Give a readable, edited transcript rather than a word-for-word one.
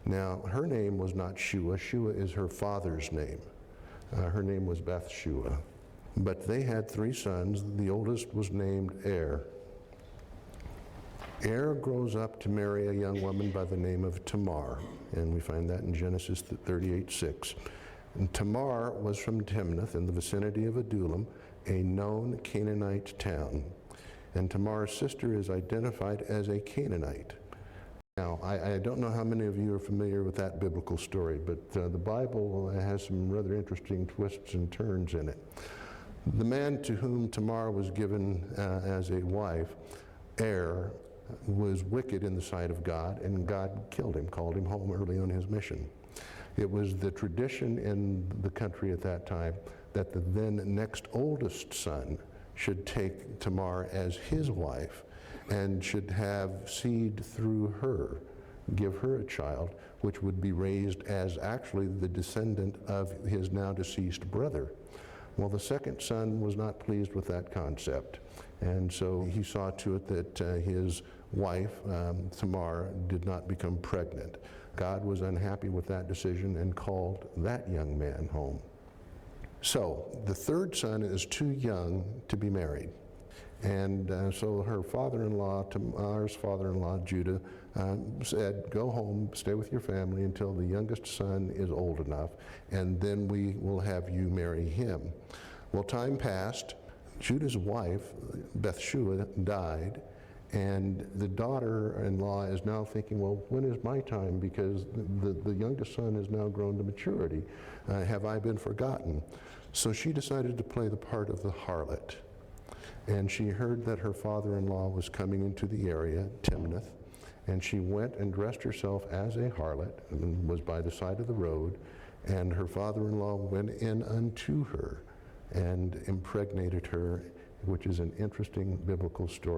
Now, her name was not Shua. Shua is her father's name. Her name was Shua. But they had 3 sons. The oldest was named Er grows up to marry a young woman by the name of Tamar, and we find that in Genesis 38:6. And Tamar was from Timnath in the vicinity of Adullam, a known Canaanite town. And Tamar's sister is identified as a Canaanite. Now, I don't know how many of you are familiar with that biblical story, but the Bible has some rather interesting twists and turns in it. The man to whom Tamar was given as a wife, was wicked in the sight of God, and God killed him, called him home early on his mission. It was the tradition in the country at that time that the then next oldest son should take Tamar as his wife and should have seed through her, give her a child, which would be raised as actually the descendant of his now deceased brother. Well, the second son was not pleased with that concept, and so he saw to it that his wife, Tamar, did not become pregnant. God was unhappy with that decision and called that young man home. So the third son is too young to be married. And so her father-in-law, Tamar's father-in-law, Judah, said, go home, stay with your family until the youngest son is old enough, and then we will have you marry him. Well, time passed. Judah's wife, Shua, died, and the daughter-in-law is now thinking, well, when is my time? Because the youngest son has now grown to maturity. Have I been forgotten? So she decided to play the part of the harlot. And she heard that her father-in-law was coming into the area, Timnath, and she went and dressed herself as a harlot and was by the side of the road, and her father-in-law went in unto her and impregnated her, which is an interesting biblical story.